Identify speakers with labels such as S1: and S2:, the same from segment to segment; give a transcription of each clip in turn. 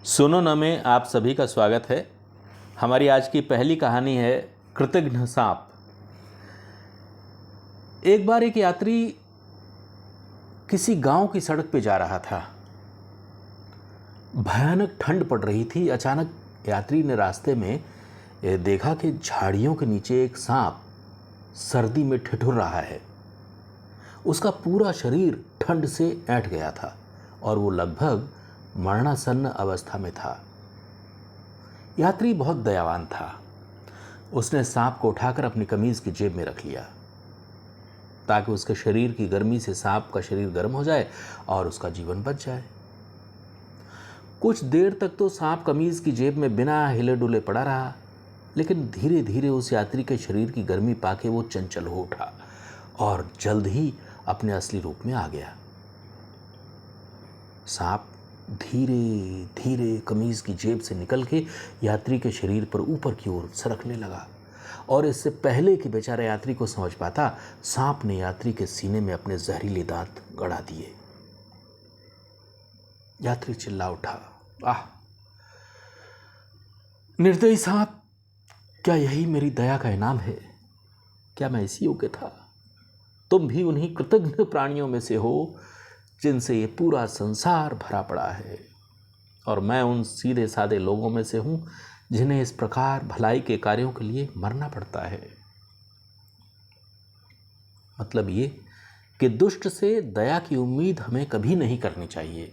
S1: सुनो न में आप सभी का स्वागत है। हमारी आज की पहली कहानी है कृतघ्न सांप। एक बार एक यात्री किसी गांव की सड़क पर जा रहा था। भयानक ठंड पड़ रही थी। अचानक यात्री ने रास्ते में देखा कि झाड़ियों के नीचे एक सांप सर्दी में ठिठुर रहा है। उसका पूरा शरीर ठंड से ऐंठ गया था और वो लगभग मरणासन्न अवस्था में था। यात्री बहुत दयावान था। उसने सांप को उठाकर अपनी कमीज की जेब में रख लिया ताकि उसके शरीर की गर्मी से सांप का शरीर गर्म हो जाए और उसका जीवन बच जाए। कुछ देर तक तो सांप कमीज की जेब में बिना हिले डुले पड़ा रहा, लेकिन धीरे धीरे उस यात्री के शरीर की गर्मी पाके वो चंचल हो उठा और जल्द ही अपने असली रूप में आ गया। सांप धीरे धीरे कमीज की जेब से निकल के यात्री के शरीर पर ऊपर की ओर सरकने लगा और इससे पहले कि बेचारा यात्री को समझ पाता, सांप ने यात्री के सीने में अपने जहरीले दांत गड़ा दिए। यात्री चिल्ला उठा, आह! निर्दयी सांप, क्या यही मेरी दया का इनाम है? क्या मैं इसी योग्य था? तुम भी उन्हीं कृतघ्न प्राणियों में से हो जिनसे ये पूरा संसार भरा पड़ा है, और मैं उन सीधे साधे लोगों में से हूं जिन्हें इस प्रकार भलाई के कार्यों के लिए मरना पड़ता है। मतलब ये कि दुष्ट से दया की उम्मीद हमें कभी नहीं करनी चाहिए।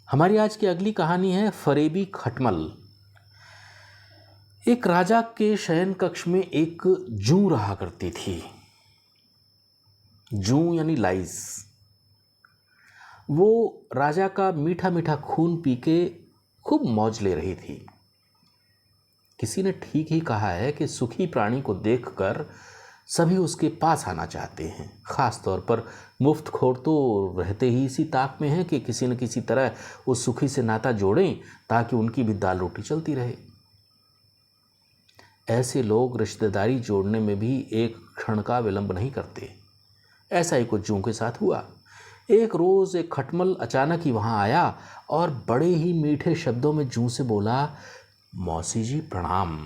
S1: हमारी आज की अगली कहानी है फरेबी खटमल। एक राजा के शयन कक्ष में एक जूं रहा करती थी। जूं यानी लाइस। वो राजा का मीठा मीठा खून पी के खूब मौज ले रही थी। किसी ने ठीक ही कहा है कि सुखी प्राणी को देखकर सभी उसके पास आना चाहते हैं। खास तौर पर मुफ्तखोर तो रहते ही इसी ताक में हैं कि किसी न किसी तरह उस सुखी से नाता जोड़ें ताकि उनकी भी दाल रोटी चलती रहे। ऐसे लोग रिश्तेदारी जोड़ने में भी एक क्षण का विलंब नहीं करते। ऐसा ही कुछ जूं के साथ हुआ। एक रोज एक खटमल अचानक ही वहां आया और बड़े ही मीठे शब्दों में जूं से बोला, मौसी जी प्रणाम।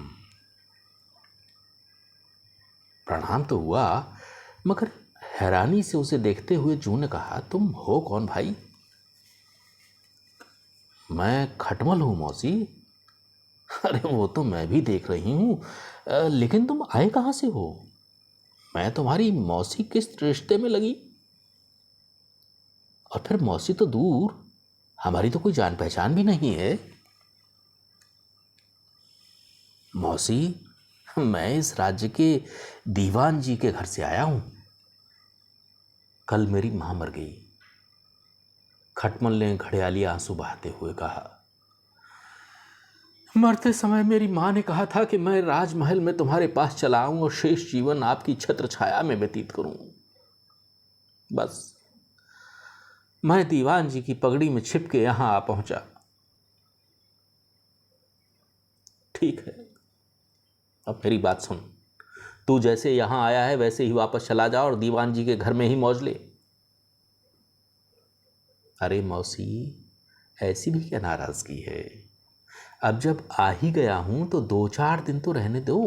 S1: प्रणाम तो हुआ, मगर हैरानी से उसे देखते हुए जूं ने कहा, तुम हो कौन भाई? मैं खटमल हूं मौसी। अरे वो तो मैं भी देख रही हूं, लेकिन तुम आए कहां से हो? मैं तुम्हारी मौसी किस रिश्ते में लगी? और फिर मौसी तो दूर, हमारी तो कोई जान पहचान भी नहीं है। मौसी, मैं इस राज्य के दीवान जी के घर से आया हूं। कल मेरी मां मर गई। खटमल ने घड़ियाली आंसू बहाते हुए कहा, मरते समय मेरी मां ने कहा था कि मैं राजमहल में तुम्हारे पास चला आऊं और शेष जीवन आपकी छत्र छाया में व्यतीत करूं। बस मैं दीवान जी की पगड़ी में छिप के यहां आ पहुंचा। ठीक है, अब मेरी बात सुन। तू जैसे यहां आया है वैसे ही वापस चला जा और दीवान जी के घर में ही मौज ले। अरे मौसी, ऐसी भी क्या नाराजगी है? अब जब आ ही गया हूं तो 2-4 दिन तो रहने दो।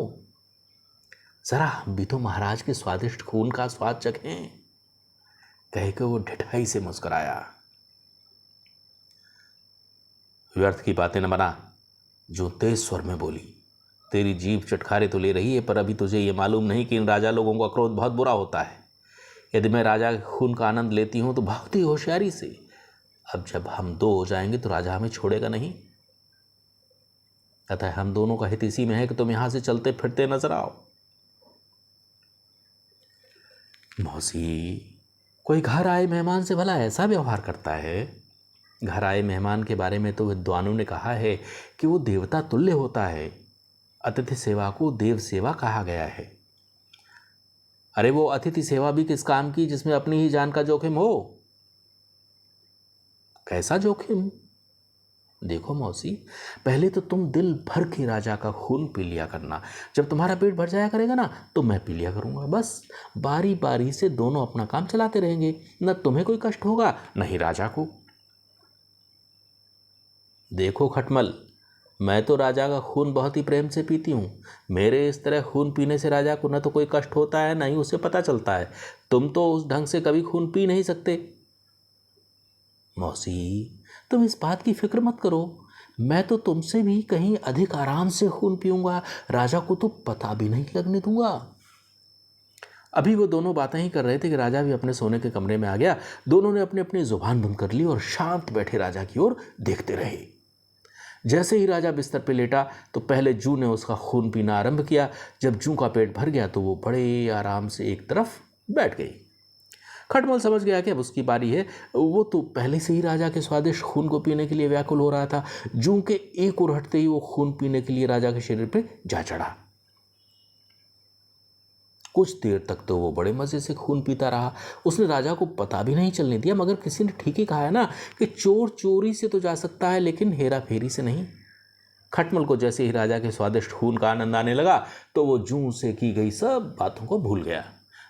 S1: जरा हम भी तो महाराज के स्वादिष्ट खून का स्वाद चखें। कह के वो ढिठाई से मुस्कुराया। व्यर्थ की बातें न बना, जो तेज स्वर में बोली। तेरी जीभ चटखारे तो ले रही है, पर अभी तुझे ये मालूम नहीं कि इन राजा लोगों का क्रोध बहुत बुरा होता है। यदि मैं राजा के खून का आनंद लेती हूं तो बहुत ही होशियारी से। अब जब हम दो हो जाएंगे तो राजा हमें छोड़ेगा नहीं। अतः हम दोनों का हित इसी में है कि तुम यहां से चलते फिरते नजर आओ। मौसी, कोई घर आए मेहमान से भला ऐसा व्यवहार करता है? घर आए मेहमान के बारे में तो विद्वानों ने कहा है कि वो देवता तुल्य होता है। अतिथि सेवा को देव सेवा कहा गया है। अरे वो अतिथि सेवा भी किस काम की जिसमें अपनी ही जान का जोखिम हो? कैसा जोखिम? देखो मौसी, पहले तो तुम दिल भर के राजा का खून पी लिया करना। जब तुम्हारा पेट भर जाया करेगा ना तो मैं पी लिया करूंगा। बस बारी बारी से दोनों अपना काम चलाते रहेंगे। न तुम्हें कोई कष्ट होगा न ही राजा को। देखो खटमल, मैं तो राजा का खून बहुत ही प्रेम से पीती हूँ। मेरे इस तरह खून पीने से राजा को न तो कोई कष्ट होता है, न ही उसे पता चलता है। तुम तो उस ढंग से कभी खून पी नहीं सकते। मौसी, तुम इस बात की फिक्र मत करो। मैं तो तुमसे भी कहीं अधिक आराम से खून पीऊंगा। राजा को तो पता भी नहीं लगने दूंगा। अभी वो दोनों बातें ही कर रहे थे कि राजा भी अपने सोने के कमरे में आ गया। दोनों ने अपनी अपनी जुबान बंद कर ली और शांत बैठे राजा की ओर देखते रहे। जैसे ही राजा बिस्तर पे लेटा तो पहले जू ने उसका खून पीना आरंभ किया। जब जू का पेट भर गया तो वो बड़े आराम से एक तरफ बैठ गई। खटमल समझ गया कि अब उसकी बारी है। वो तो पहले से ही राजा के स्वादिष्ट खून को पीने के लिए व्याकुल हो रहा था। जू के एक ओर हटते ही वो खून पीने के लिए राजा के शरीर पे जा चढ़ा। कुछ देर तक तो वो बड़े मजे से खून पीता रहा। उसने राजा को पता भी नहीं चलने दिया, मगर किसी ने ठीक ही कहा है ना कि चोर चोरी से तो जा सकता है लेकिन हेरा फेरी से नहीं। खटमल को जैसे ही राजा के स्वादिष्ट खून का आनंद आने लगा तो वो जूं से की गई सब बातों को भूल गया।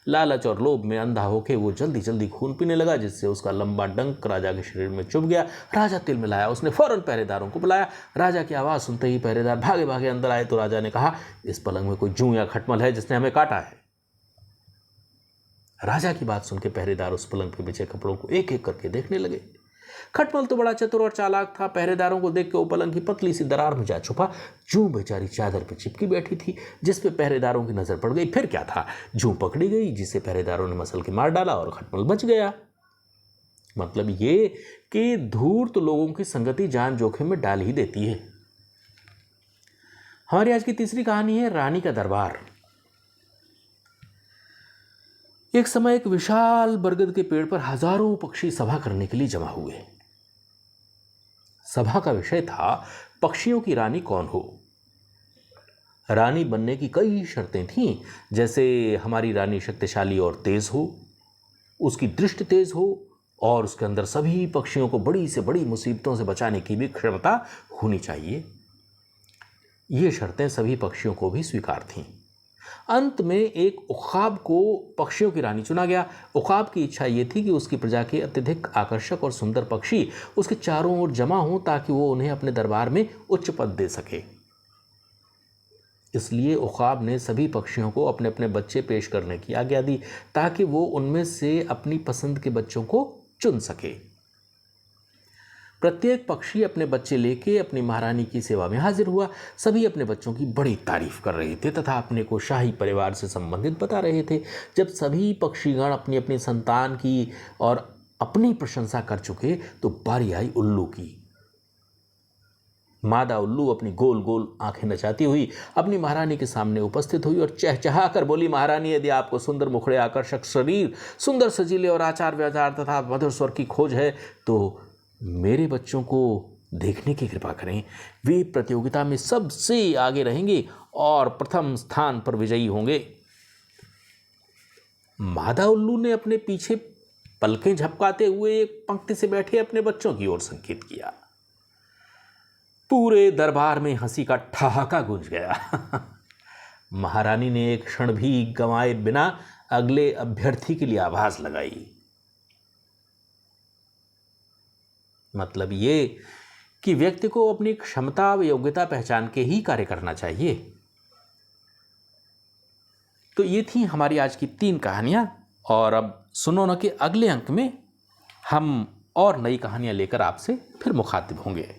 S1: लालच और लोभ में अंधा होके वो जल्दी जल्दी खून पीने लगा, जिससे उसका लंबा डंक राजा के शरीर में चुभ गया। राजा तिल मिलाया। उसने फौरन पहरेदारों को बुलाया। राजा की आवाज़ सुनते ही पहरेदार भागे भागे अंदर आए तो राजा ने कहा, इस पलंग में कोई जूं या खटमल है जिसने हमें काटा है। राजा की बात सुनकर पहरेदार उस पलंग पर बिछे कपड़ों को एक एक करके देखने लगे। खटमल तो बड़ा चतुर और चालाक था। पहरेदारों को देख के वो पलंग की पतली सी दरार में जा छुपा। जूं बेचारी चादर पे चिपकी बैठी थी, जिस पे पहरेदारों की नजर पड़ गई। फिर क्या था, जूं पकड़ी गई, जिसे पहरेदारों ने मसल के मार डाला और खटमल बच गया। मतलब ये कि धूर्त लोगों की संगति जान जोखिम में डाल ही देती है। हमारी आज की तीसरी कहानी है रानी का दरबार। एक समय एक विशाल बरगद के पेड़ पर हजारों पक्षी सभा करने के लिए जमा हुए। सभा का विषय था पक्षियों की रानी कौन हो। रानी बनने की कई शर्तें थीं, जैसे हमारी रानी शक्तिशाली और तेज हो, उसकी दृष्टि तेज हो और उसके अंदर सभी पक्षियों को बड़ी से बड़ी मुसीबतों से बचाने की भी क्षमता होनी चाहिए। ये शर्तें सभी पक्षियों को भी स्वीकार थीं। अंत में एक उखाब को पक्षियों की रानी चुना गया। उखाब की इच्छा ये थी कि उसकी प्रजा के अत्यधिक आकर्षक और सुंदर पक्षी उसके चारों ओर जमा हों ताकि वो उन्हें अपने दरबार में उच्च पद दे सके। इसलिए उखाब ने सभी पक्षियों को अपने अपने बच्चे पेश करने की आज्ञा दी ताकि वो उनमें से अपनी पसंद के बच्चों को चुन सके। प्रत्येक पक्षी अपने बच्चे लेके अपनी महारानी की सेवा में हाजिर हुआ। सभी अपने बच्चों की बड़ी तारीफ कर रहे थे तथा अपने को शाही परिवार से संबंधित बता रहे थे। जब सभी पक्षीगण अपनी अपनी संतान की और अपनी प्रशंसा कर चुके तो बारी आई उल्लू की। मादा उल्लू अपनी गोल गोल आंखें नचाती हुई अपनी महारानी के सामने उपस्थित हुई और चहचहा कर बोली, महारानी, यदि आपको सुंदर मुखड़े, आकर्षक शरीर, सुंदर सजीले और आचार व्यवहार तथा मधुर स्वर की खोज है तो मेरे बच्चों को देखने की कृपा करें। वे प्रतियोगिता में सबसे आगे रहेंगे और प्रथम स्थान पर विजयी होंगे। मादा उल्लू ने अपने पीछे पलकें झपकाते हुए एक पंक्ति से बैठे अपने बच्चों की ओर संकेत किया। पूरे दरबार में हंसी का ठहाका गूंज गया। महारानी ने एक क्षण भी गंवाए बिना अगले अभ्यर्थी के लिए आवाज लगाई। मतलब ये कि व्यक्ति को अपनी क्षमता व योग्यता पहचान के ही कार्य करना चाहिए। तो ये थी हमारी आज की 3 कहानियां। और अब सुनो न कि अगले अंक में हम और नई कहानियां लेकर आपसे फिर मुखातिब होंगे।